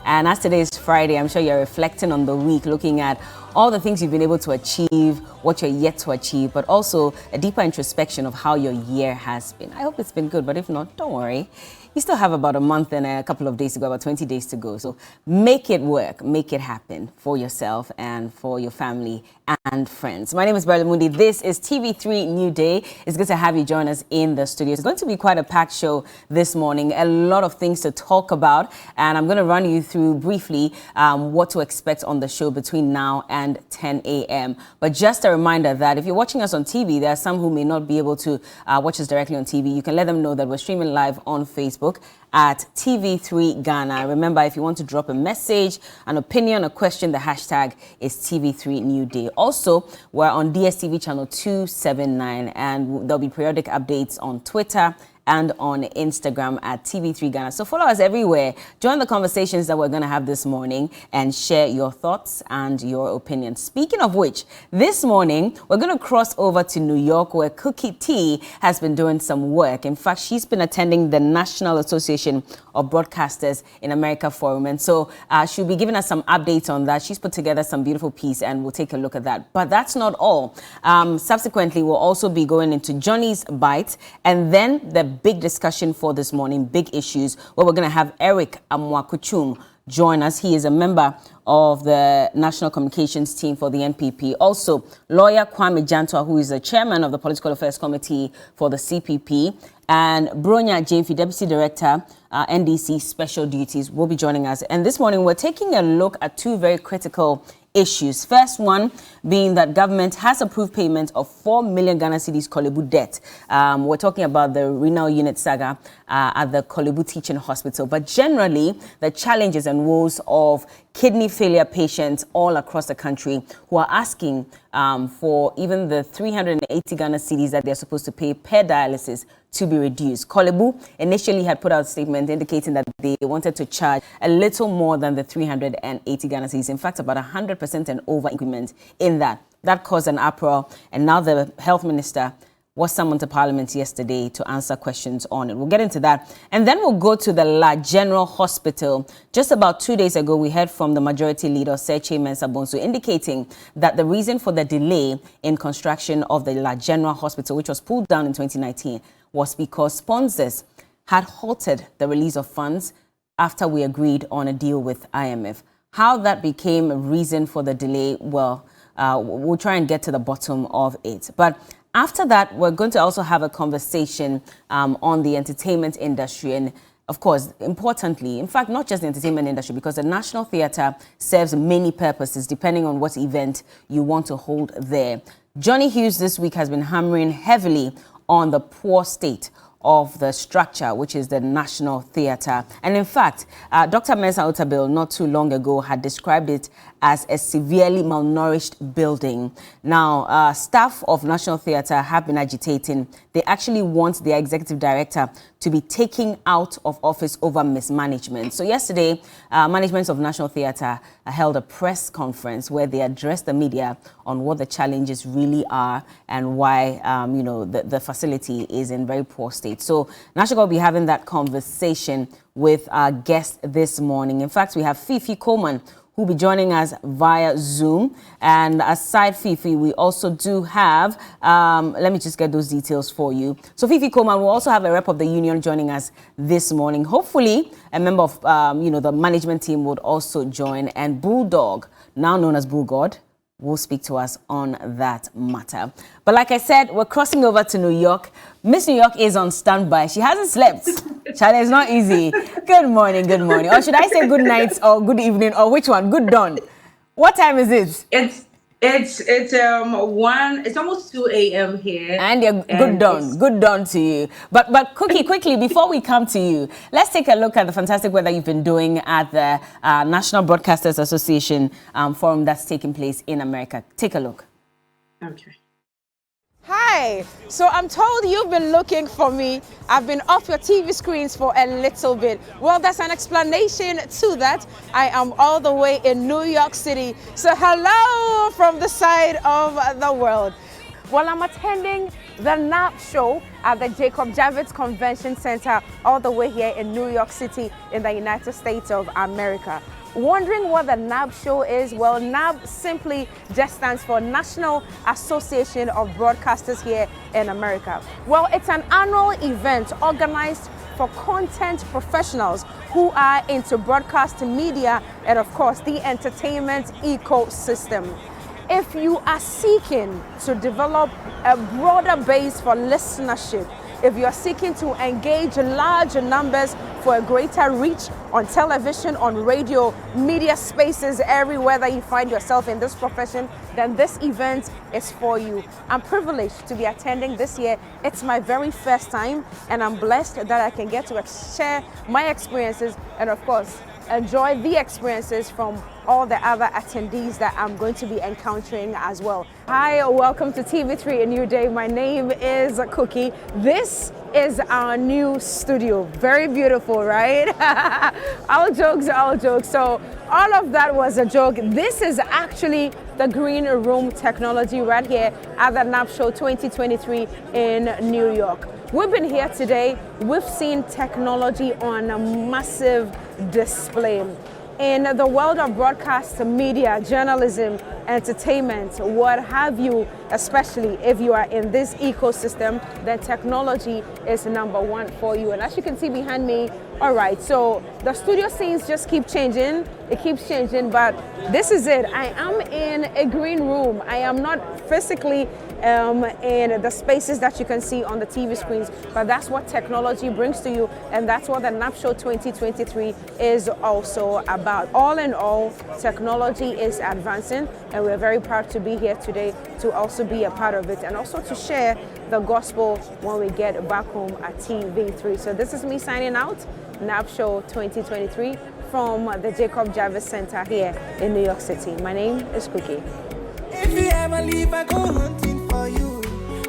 And as today is Friday, I'm sure you're reflecting on the week, looking at all the things you've been able to achieve, what you're yet to achieve, but also a deeper introspection of how your year has been. I hope it's been good, but if not, don't worry. You still have about a month and a couple of days to go, about 20 days to go. So make it work, make it happen for yourself and for your family and friends. My name is Berla Mundi. This is TV3Newday. It's good to have you join us in the studio. It's going to be quite a packed show this morning. A lot of things to talk about. And I'm going to run you through briefly what to expect on the show between now and 10 a.m. But just a reminder that if you're watching us on TV, there are some who may not be able to watch us directly on TV. You can let them know that we're streaming live on Facebook at TV3 Ghana. Remember, if you want to drop a message, an opinion, a question, the hashtag is TV3Newday. Also, we're on DSTV channel 279, and there'll be periodic updates on Twitter and on Instagram at TV3 Ghana. So follow us everywhere. Join the conversations that we're going to have this morning and share your thoughts and your opinions. Speaking of which, this morning, we're going to cross over to New York, where Cookie T has been doing some work. In fact, she's been attending the National Association of Broadcasters in America Forum. And so she'll be giving us some updates on that. She's put together some beautiful piece, and we'll take a look at that. But that's not all. Subsequently, we'll also be going into Johnny's Bite, and then the big discussion for this morning, big issues, where we're going to have Eric Amwakuchum join us. He is a member of the National Communications team for the NPP. Also, lawyer Kwame Jantua, who is the chairman of the Political Affairs Committee for the CPP, and Bronya Jamefi, Deputy Director, NDC Special Duties, will be joining us. And this morning, we're taking a look at two very critical issues. First one being that government has approved payment of 4 million Ghana cedis Kolebu debt. We're talking about the renal unit saga at the Kolebu Teaching Hospital. But generally, the challenges and woes of kidney failure patients all across the country who are asking for even the 380 Ghana cedis that they're supposed to pay per dialysis to be reduced. Kolebu initially had put out a statement indicating that they wanted to charge a little more than the 380 Ghana cedis. In fact, about 100% and over increment in that. That caused an uproar, and now the health minister was summoned to Parliament yesterday to answer questions on it. We'll get into that. And then we'll go to the La General Hospital. Just about 2 days ago, we heard from the majority leader, Serche Mensah Bonsu, indicating that the reason for the delay in construction of the La General Hospital, which was pulled down in 2019, was because sponsors had halted the release of funds after we agreed on a deal with IMF. How that became a reason for the delay, well, we'll try and get to the bottom of it. But after that, we're going to also have a conversation on the entertainment industry. And of course, importantly, in fact, not just the entertainment industry, because the National Theatre serves many purposes depending on what event you want to hold there. Johnny Hughes this week has been hammering heavily on the poor state of the structure, which is the National Theatre. And in fact, Dr. Mensah Otabil not too long ago had described it as a severely malnourished building. Now, staff of National Theatre have been agitating. They actually want their executive director to be taken out of office over mismanagement. So yesterday, management of National Theatre held a press conference where they addressed the media on what the challenges really are and why, the facility is in very poor state. So National will be having that conversation with our guest this morning. In fact, we have Fifi Coleman, who'll be joining us via Zoom. And aside Fifi, we also do have, let me just get those details for you. So Fifi Coleman will also have a rep of the union joining us this morning. Hopefully, a member of, the management team would also join. And Bulldog, now known as Bull God, will speak to us on that matter. But like I said, we're crossing over to New York. Miss New York is on standby. She hasn't slept. China, it's not easy. Good morning, good morning. Or should I say good night or good evening or which one? Good dawn. What time is it? It's almost 2 a.m. here. And you're good dawn to you. But Cookie, quickly, before we come to you, let's take a look at the fantastic work that you've been doing at the National Broadcasters Association forum that's taking place in America. Take a look. Okay. Hi, so I'm told you've been looking for me. I've been off your TV screens for a little bit. Well, that's an explanation to that. I am all the way in New York City. So hello from the side of the world. Well, I'm attending the NAB Show at the Jacob Javits Convention Center, all the way here in New York City in the United States of America. Wondering what the NAB Show is? Well, NAB simply just stands for National Association of Broadcasters here in America. Well, it's an annual event organized for content professionals who are into broadcast media and, of course, the entertainment ecosystem. If you are seeking to develop a broader base for listenership, if you are seeking to engage large numbers for a greater reach on television, on radio, media spaces, everywhere that you find yourself in this profession, then this event is for you. I'm privileged to be attending this year. It's my very first time, and I'm blessed that I can get to share my experiences and, of course, enjoy the experiences from all the other attendees that I'm going to be encountering as well. Hi, welcome to TV3Newday. My name is Cookie. This is our new studio. Very beautiful, right? All jokes, all jokes. So all of that was a joke. This is actually the green room technology right here at the NAB Show 2023 in New York. We've been here today. We've seen technology on a massive display. In the world of broadcast media, journalism, entertainment, what have you, especially if you are in this ecosystem, then technology is number one for you. And as you can see behind me, all right, so the studio scenes just keep changing. It keeps changing, but this is it. I am in a green room. I am not physically in the spaces that you can see on the TV screens, but that's what technology brings to you, and that's what the NAB Show 2023 is also about. All in all, technology is advancing, and we're very proud to be here today to also be a part of it and also to share the gospel when we get back home at TV3. So this is me signing out, NAB Show 2023 from the Jacob Javits Center here in New York City. My name is Cookie. If you ever leave, I go hunting for you,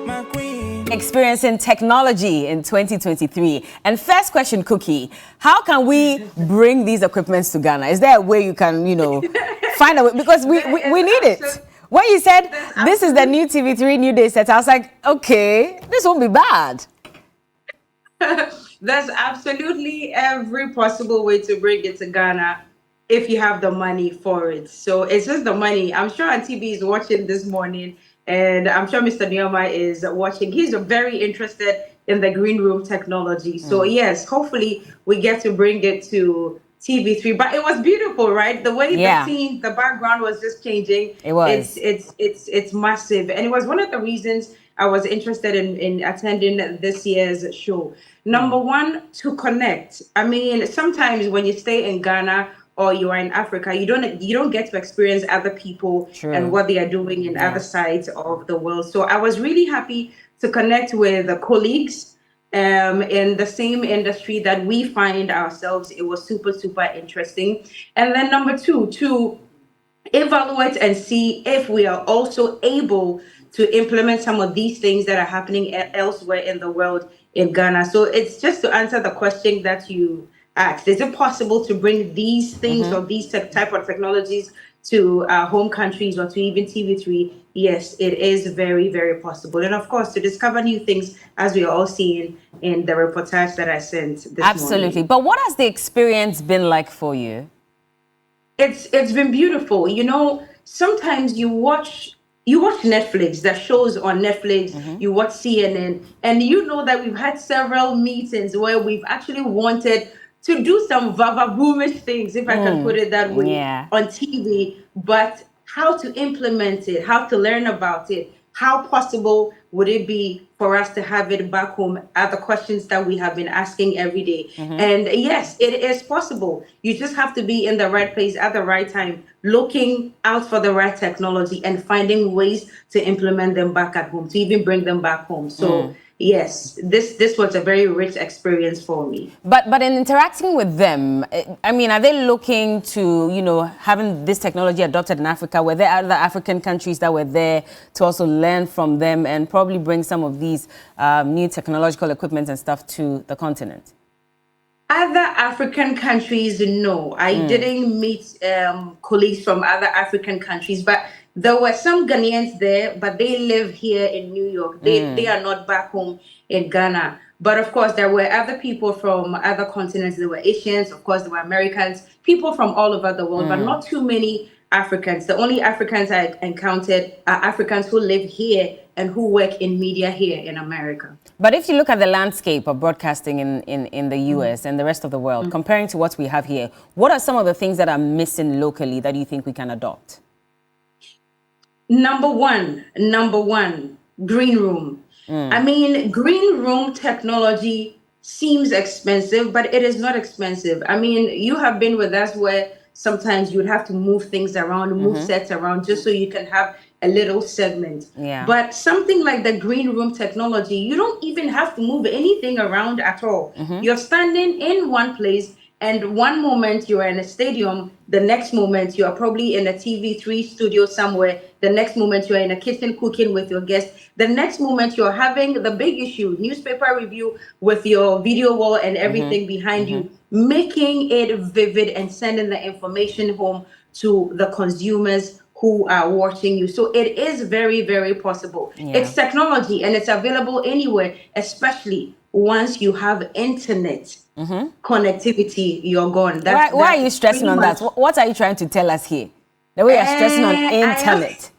my queen. Experiencing technology in 2023. And first question, Cookie, how can we bring these equipments to Ghana? Is there a way you can, find a way? Because we need it. When you said this is the new TV3Newday set, I was like, okay, this won't be bad. There's absolutely every possible way to bring it to Ghana if you have the money for it. So it's just the money. I'm sure Auntie B is watching this morning, and I'm sure Mr. Nyoma is watching. He's very interested in the green room technology. So yes, hopefully we get to bring it to TV3. But it was beautiful, right? The way the scene, the background was just changing. It was. It's massive. And it was one of the reasons I was interested in attending this year's show. Number one, to connect. I mean, sometimes when you stay in Ghana or you are in Africa, you don't get to experience other people and what they are doing in other sides of the world. So I was really happy to connect with the colleagues in the same industry that we find ourselves. It was super, super interesting. And then number two, to evaluate and see if we are also able to implement some of these things that are happening elsewhere in the world in Ghana. So it's just to answer the question that you asked. Is it possible to bring these things or these type of technologies to home countries or to even TV3? Yes, it is very, very possible. And of course, to discover new things, as we are all seeing in the reportage that I sent this Absolutely. morning. But what has the experience been like for you? It's been beautiful. Sometimes you watch Netflix, the shows on Netflix, you watch CNN, and you know that we've had several meetings where we've actually wanted to do some vava-boomish things, if I can put it that way, on TV, but how to implement it, how to learn about it, how possible would it be for us to have it back home are the questions that we have been asking every day. And yes, it is possible. You just have to be in the right place at the right time, looking out for the right technology and finding ways to implement them back at home, to even bring them back home. So yes, this was a very rich experience for me. But in interacting with them, I mean, are they looking to, having this technology adopted in Africa? Were there other African countries that were there to also learn from them and probably bring some of these new technological equipment and stuff to the continent? Other African countries, no. I didn't meet colleagues from other African countries, but There were some Ghanaians there, but they live here in New York. They are not back home in Ghana. But of course, there were other people from other continents. There were Asians, of course, there were Americans, people from all over the world, but not too many Africans. The only Africans I encountered are Africans who live here and who work in media here in America. But if you look at the landscape of broadcasting in the US and the rest of the world, comparing to what we have here, what are some of the things that are missing locally that you think we can adopt? Number one, green room. I mean, green room technology seems expensive, but it is not expensive. I mean, you have been with us where sometimes you would have to move things around, move sets around just so you can have a little segment. Yeah. But something like the green room technology, you don't even have to move anything around at all. You're standing in one place, and one moment you're in a stadium, the next moment you are probably in a TV3 studio somewhere, the next moment you're in a kitchen cooking with your guests, the next moment you're having the big issue, newspaper review with your video wall and everything behind you, making it vivid and sending the information home to the consumers who are watching you. So it is very, very possible. Yeah. It's technology and it's available anywhere, especially once you have internet connectivity, you're gone. Why are you stressing on that? What are you trying to tell us here? The way you're stressing on internet.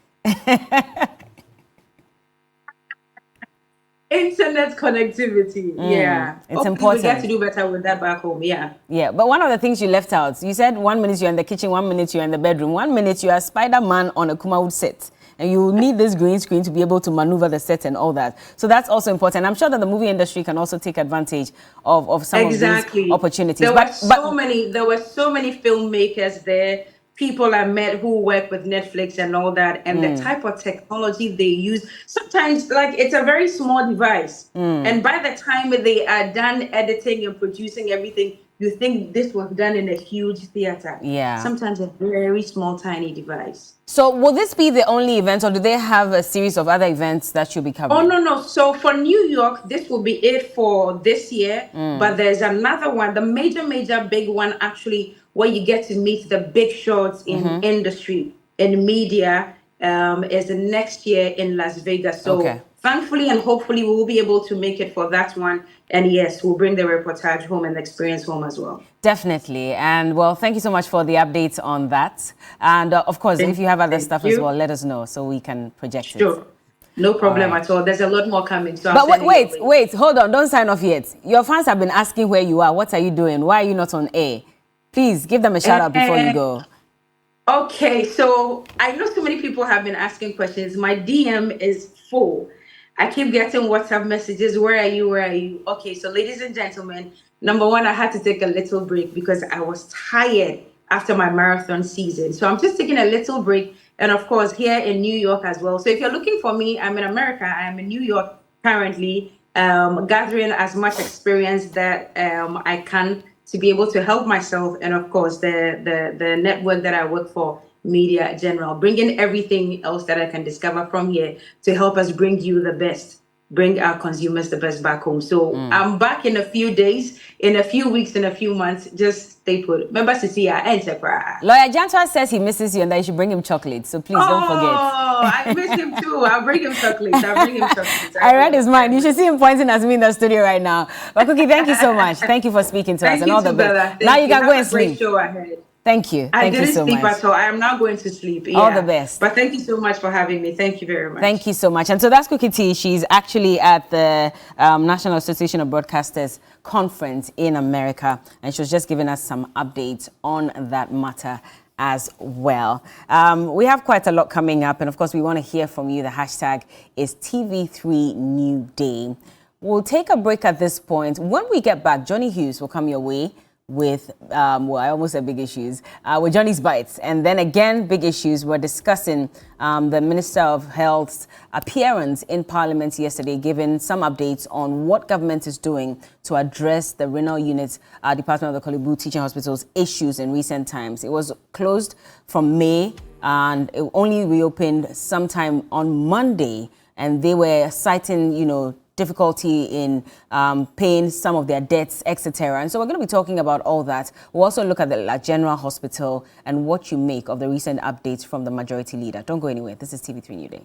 Internet connectivity, yeah. It's Hopefully important. We get to do better with that back home, yeah. Yeah, but one of the things you left out, you said 1 minute you're in the kitchen, 1 minute you're in the bedroom, 1 minute you are Spider-Man on a Kumawood set. And you need this green screen to be able to maneuver the set and all that. So that's also important. I'm sure that the movie industry can also take advantage of some of these opportunities. There were so many filmmakers there, people I met who work with Netflix and all that, and the type of technology they use. Sometimes, like, it's a very small device. And by the time they are done editing and producing everything, you think this was done in a huge theater. Yeah. Sometimes a very small, tiny device. So will this be the only event, or do they have a series of other events that you'll be covering? Oh, no. So for New York, this will be it for this year. But there's another one, the major big one, actually, where you get to meet the big shots in industry, in media, is the next year in Las Vegas. So thankfully and hopefully we will be able to make it for that one. And yes, we'll bring the reportage home and the experience home as well. Definitely. And well, thank you so much for the updates on that. And of course, if you have other stuff as well, let us know so we can project it. Sure. No problem at all. There's a lot more coming. So but wait, hold on. Don't sign off yet. Your fans have been asking where you are. What are you doing? Why are you not on air? Please give them a shout out before you go. Okay, so I know so many people have been asking questions. My DM is full. I keep getting WhatsApp messages. Where are you? Where are you? Okay, so ladies and gentlemen, number one, I had to take a little break because I was tired after my marathon season. So I'm just taking a little break. And of course, here in New York as well. So if you're looking for me, I'm in America. I am in New York currently, gathering as much experience that I can to be able to help myself. And of course, the network that I work for, Media General, bringing everything else that I can discover from here to help us bring you the best, bring our consumers the best back home. So I'm back in a few days, in a few weeks, in a few months. Just stay put. Remember, Cecilia, Enterprise. Lawyer Jantua says he misses you and that you should bring him chocolate. So please don't forget. Oh, I miss him too. I'll bring him chocolates. I read his mind. You should see him pointing at me in the studio right now. But Cookie, thank you so much. Thank you for speaking to us and all the best. Now you can go and sleep. Show ahead. Thank you. I didn't sleep at all. I am now going to sleep. All the best. But thank you so much for having me. Thank you very much. Thank you so much. And so that's Cookie T. She's actually at the National Association of Broadcasters conference in America. And she was just giving us some updates on that matter as well. We have quite a lot coming up. And of course, we want to hear from you. The hashtag is TV3Newday. We'll take a break at this point. When we get back, Johnny Hughes will come your way with, well, I almost said big issues, with Johnny's Bites. And then again, big issues. We're discussing the Minister of Health's appearance in Parliament yesterday, giving some updates on what government is doing to address the renal unit, Department of the Kolebu Teaching Hospital's issues in recent times. It was closed from May and it only reopened sometime on Monday. And they were citing, difficulty in paying some of their debts, etc. And so we're going to be talking about all that. We'll also look at the General Hospital and what you make of the recent updates from the Majority Leader. Don't go anywhere. This is TV3 New Day.